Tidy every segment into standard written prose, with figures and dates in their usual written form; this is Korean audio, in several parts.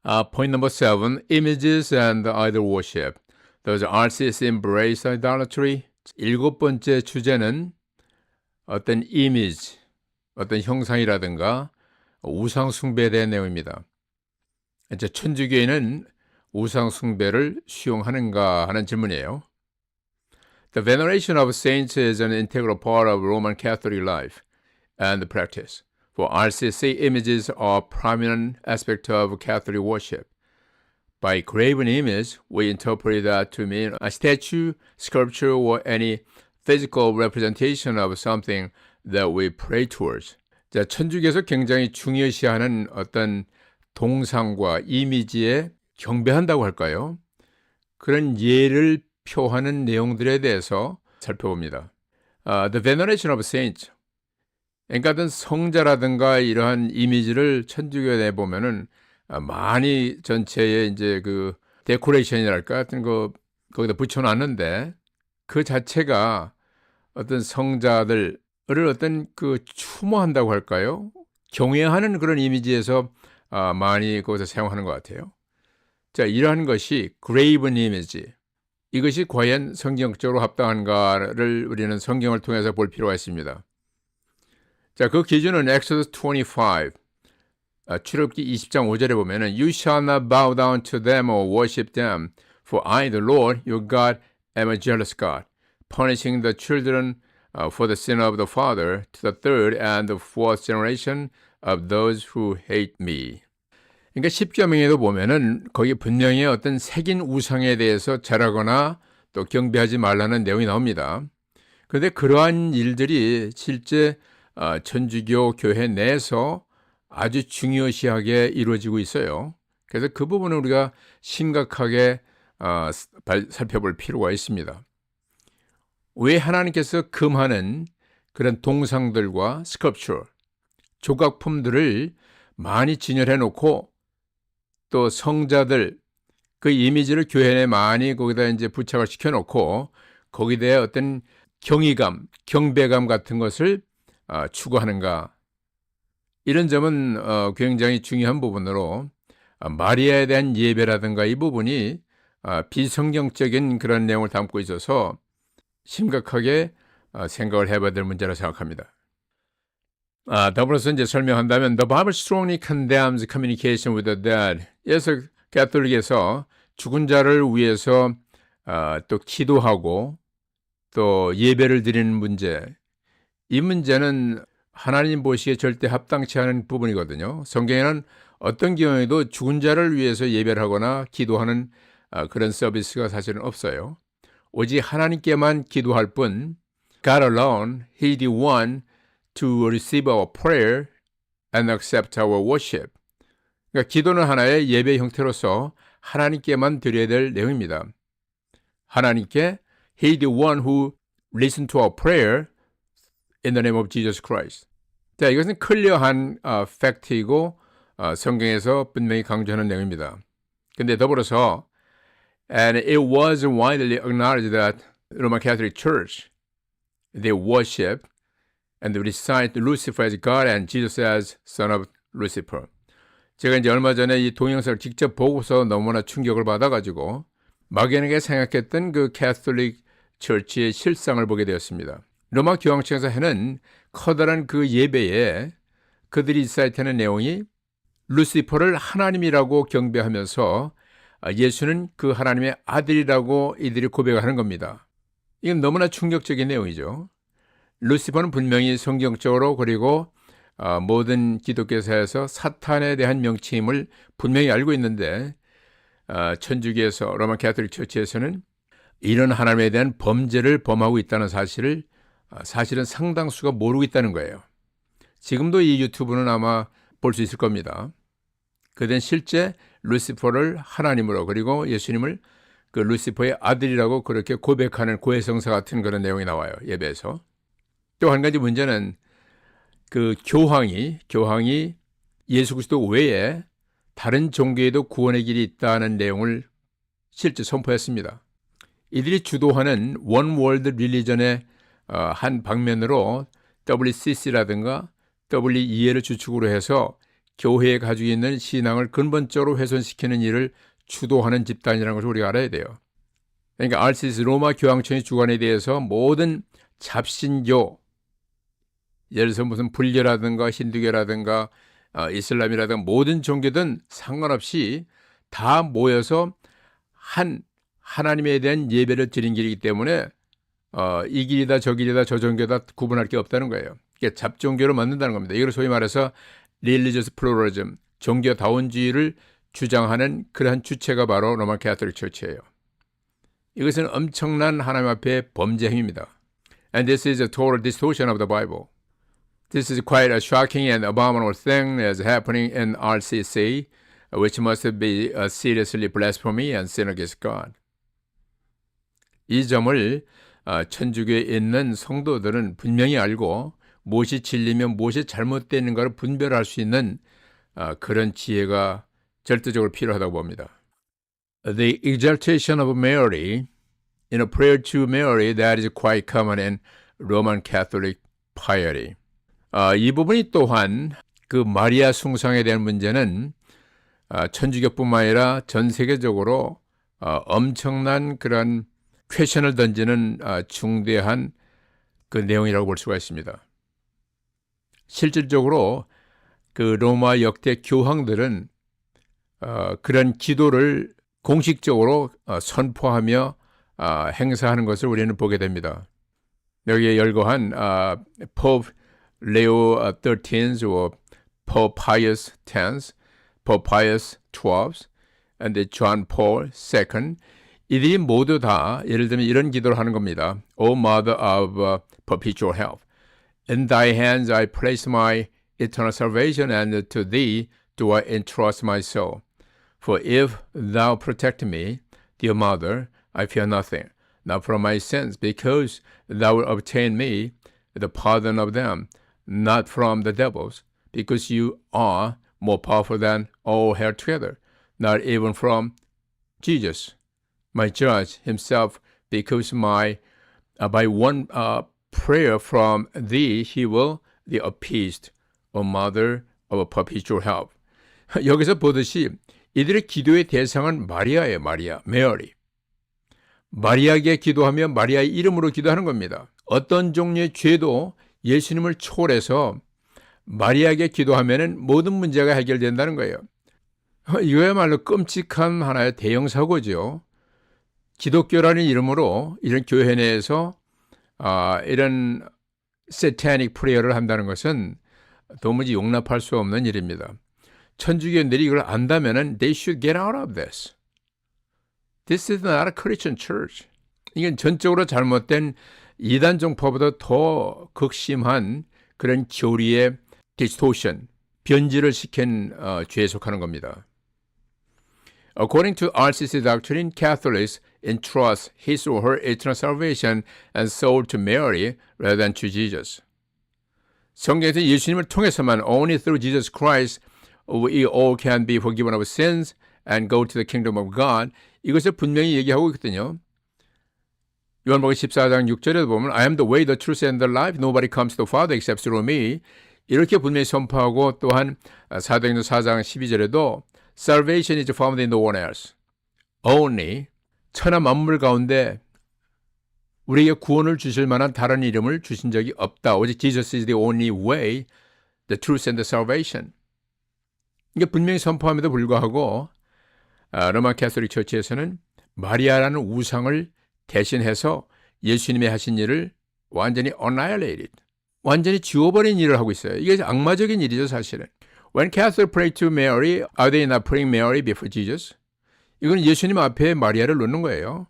Point number 7, images and idol worship. Does RCC embrace idolatry? 일곱 번째 주제는 어떤 이미지, 어떤 형상이라든가 우상 숭배에 대한 내용입니다. 이제 천주교회는 우상 숭배를 수용하는가 하는 질문이에요. The veneration of saints is an integral part of Roman Catholic life and practice. For RCC, images are a prominent aspect of Catholic worship. By graven image, we interpret that to mean a statue, sculpture, or any physical representation of something that we pray towards. 자, 천주교에서 굉장히 중요시하는 어떤 동상과 이미지에 경배한다고 할까요? 그런 예를 표하는 내용들에 대해서 살펴봅니다. The veneration of saints. 그러니까 어떤 성자라든가 이러한 이미지를 천주교에 내보면은 많이 전체에 이제 그 데코레이션이랄까 같은 거 거기다 붙여놨는데 그 자체가 어떤 성자들을 어떤 그 추모한다고 할까요? 경외하는 그런 이미지에서 많이 거기서 사용하는 것 같아요. 자, 이러한 것이 graven image. 이것이 과연 성경적으로 합당한가를 우리는 성경을 통해서 볼 필요가 있습니다. 자, 그 기준은 Exodus 25, 출애굽기 20장 5절에 보면은 You shall not bow down to them or worship them, for I, the Lord, your God, am a jealous God, punishing the children for the sin of the father to the third and the fourth generation of those who hate me. 그러니까 십계명에도 보면은 거기 분명히 어떤 새긴 우상에 대해서 절하거나 또 경배하지 말라는 내용이 나옵니다. 그런데 그러한 일들이 실제 천주교 교회 내에서 아주 중요시하게 이루어지고 있어요. 그래서 그 부분을 우리가 심각하게 살펴볼 필요가 있습니다. 왜 하나님께서 금하는 그런 동상들과 스컬프처, 조각품들을 많이 진열해 놓고 또 성자들 그 이미지를 교회 내에 많이 거기다 이제 부착을 시켜 놓고 거기에 대해 어떤 경의감, 경배감 같은 것을 추구하는가? 이런 점은 굉장히 중요한 부분으로 마리아에 대한 예배라든가 이 부분이 비성경적인 그런 내용을 담고 있어서 심각하게 생각을 해봐야 될 문제라 생각합니다. 더불어서 이제 설명한다면 The Bible strongly condemns communication with the dead. 그래서 가톨릭에서 죽은 자를 위해서 또 기도하고 또 예배를 드리는 문제, 이 문제는 하나님 보시기에 절대 합당치 않은 부분이거든요. 성경에는 어떤 경우에도 죽은 자를 위해서 예배를 하거나 기도하는 그런 서비스가 사실은 없어요. 오직 하나님께만 기도할 뿐 God alone, He the one to receive our prayer and accept our worship. 그러니까 기도는 하나의 예배 형태로서 하나님께만 드려야 될 내용입니다. 하나님께 He the one who listen to our prayer in the name of Jesus Christ. 자, 이것은 클리어한 팩트이고 성경에서 분명히 강조하는 내용입니다. 근데 더불어서 And it was widely acknowledged that Roman Catholic Church, they worship and recite Lucifer as God and Jesus as Son of Lucifer. 제가 이제 얼마 전에 이 동영상을 직접 보고서 너무나 충격을 받아가지고 막연하게 생각했던 그 캐톨릭 처치의 실상을 보게 되었습니다. 로마 교황청에서 하는 커다란 그 예배에 그들이 리사이트하는 내용이 루시퍼를 하나님이라고 경배하면서 예수는 그 하나님의 아들이라고 이들이 고백하는 겁니다. 이건 너무나 충격적인 내용이죠. 루시퍼는 분명히 성경적으로 그리고 모든 기독교사에서 사탄에 대한 명칭임을 분명히 알고 있는데 천주교에서 로마 가톨릭 처치에서는 이런 하나님에 대한 범죄를 범하고 있다는 사실을 사실은 상당수가 모르고 있다는 거예요. 지금도 이 유튜브는 아마 볼 수 있을 겁니다. 그들은 실제 루시퍼를 하나님으로 그리고 예수님을 그 루시퍼의 아들이라고 그렇게 고백하는 고해성사 같은 그런 내용이 나와요. 예배에서. 또 한 가지 문제는 그 교황이 예수 그리스도 외에 다른 종교에도 구원의 길이 있다는 내용을 실제 선포했습니다. 이들이 주도하는 원 월드 릴리전의 한 방면으로 WCC라든가 WEA를 주축으로 해서 교회에 가지고 있는 신앙을 근본적으로 훼손시키는 일을 주도하는 집단이라는 것을 우리가 알아야 돼요. 그러니까 RCC 로마 교황청의 주관에 대해서 모든 잡신교, 예를 들어서 무슨 불교라든가 힌두교라든가 이슬람이라든가 모든 종교든 상관없이 다 모여서 하나님에 대한 예배를 드린 길이기 때문에 이 길이다 저 길이다 저 종교다 구분할 게 없다는 거예요. 이게 잡종교를 만든다는 겁니다. 이걸 소위 말해서 Religious Pluralism, 종교다원주의를 주장하는 그러한 주체가 바로 로만 캐톨릭 처치예요. 이것은 엄청난 하나님 앞에 범죄 행위입니다. And this is a total distortion of the Bible. This is quite a shocking and abominable thing that is happening in RCC, which must be seriously blasphemy and sin against God. 이 점을 천주교에 있는 성도들은 분명히 알고 무엇이 진리면 무엇이 잘못되는가를 분별할 수 있는 그런 지혜가 절대적으로 필요하다고 봅니다. The exaltation of Mary in a prayer to Mary, that is quite common in Roman Catholic piety. 이 부분이 또한 그 마리아 숭상에 대한 문제는 천주교뿐만 아니라 전 세계적으로 엄청난 그런 퀘션을 던지는 중대한 그 내용이라고 볼 수가 있습니다. 실질적으로 그 로마 역대 교황들은 그런 기도를 공식적으로 선포하며 행사하는 것을 우리는 보게 됩니다. 여기에 열거한 Pope Leo XIII or Pope Pius X, Pope Pius XII, and John Paul II 이들이 모두 다 예를 들면 이런 기도를 하는 겁니다. O Mother of Perpetual Help, in thy hands I place my eternal salvation, and to thee do I entrust my soul. For if thou protect me, dear Mother, I fear nothing, not from my sins, because thou wilt obtain me the pardon of them, not from the devils, because you are more powerful than all hell together, not even from Jesus, my judge himself, because by one prayer from thee he will be appeased, O Mother of Perpetual Help. 여기서 보듯이 이들의 기도의 대상은 마리아예요. 마리아, 메어리. 마리아에게 기도하며 마리아의 이름으로 기도하는 겁니다. 어떤 종류의 죄도 예수님을 초월해서 마리아에게 기도하면 모든 문제가 해결된다는 거예요. 이거야말로 끔찍한 하나의 대형 사고죠. 기독교라는 이름으로 이런 교회 내에서 이런 세타닉 프레이어를 한다는 것은 도무지 용납할 수 없는 일입니다. 천주교인들이 이걸 안다면은 they should get out of this. This is not a Christian church. 이건 전적으로 잘못된 이단 종파보다 더 극심한 그런 교리의 distortion, 변질을 시킨 죄에 속하는 겁니다. According to RCC doctrine, Catholics entrust his or her eternal salvation and soul to Mary rather than to Jesus. 성경에서 예수님을 통해서만 only through Jesus Christ we all can be forgiven of sins and go to the kingdom of God. 이것을 분명히 얘기하고 있거든요. 요한복음 14장 6절에 보면 I am the way, the truth, and the life. Nobody comes to the Father except through me. 이렇게 분명히 선포하고 또한 사도행전 4장 12절에도 Salvation is found in no one else. Only 천하 만물 가운데 우리에게 구원을 주실 만한 다른 이름을 주신 적이 없다. 오직 Jesus is the only way, the truth, and the salvation. 이게 분명히 선포함에도 불구하고 로마 캐톨릭 처치에서는 마리아라는 우상을 대신해서 예수님이 하신 일을 완전히 annihilated, 완전히 지워버린 일을 하고 있어요. 이게 악마적인 일이죠, 사실은. When Catholics pray to Mary, are they not praying Mary before Jesus? 이건 예수님 앞에 마리아를 놓는 거예요.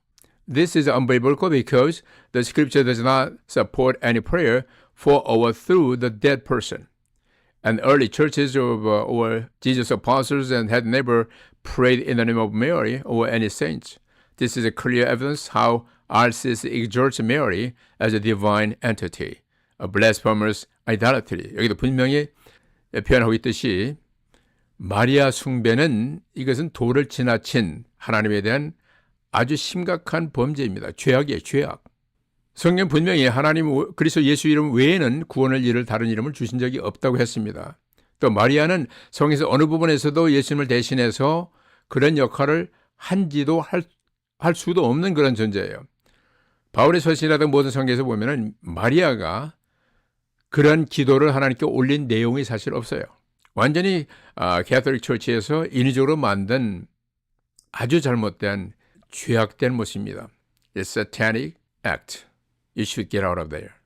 This is unbiblical because the scripture does not support any prayer for or through the dead person. And early churches or Jesus' apostles and had never prayed in the name of Mary or any saints. This is a clear evidence how RCC exalts Mary as a divine entity, a blasphemous idolatry. 여기도 분명히 표현하고 있듯이 마리아 숭배는 이것은 도를 지나친 하나님에 대한 아주 심각한 범죄입니다. 죄악이에요, 죄악. 성경 분명히 하나님 그리스도 예수 이름 외에는 구원을 이룰 다른 이름을 주신 적이 없다고 했습니다. 또 마리아는 성에서 어느 부분에서도 예수님을 대신해서 그런 역할을 한지도 할 수도 없는 그런 존재예요. 바울의 서신이라든 모든 성경에서 보면은 마리아가 그런 기도를 하나님께 올린 내용이 사실 없어요. 완전히 캐톨릭 처치에서 인위적으로 만든 아주 잘못된 죄악된 모습입니다. It's a satanic act. You should get out of there.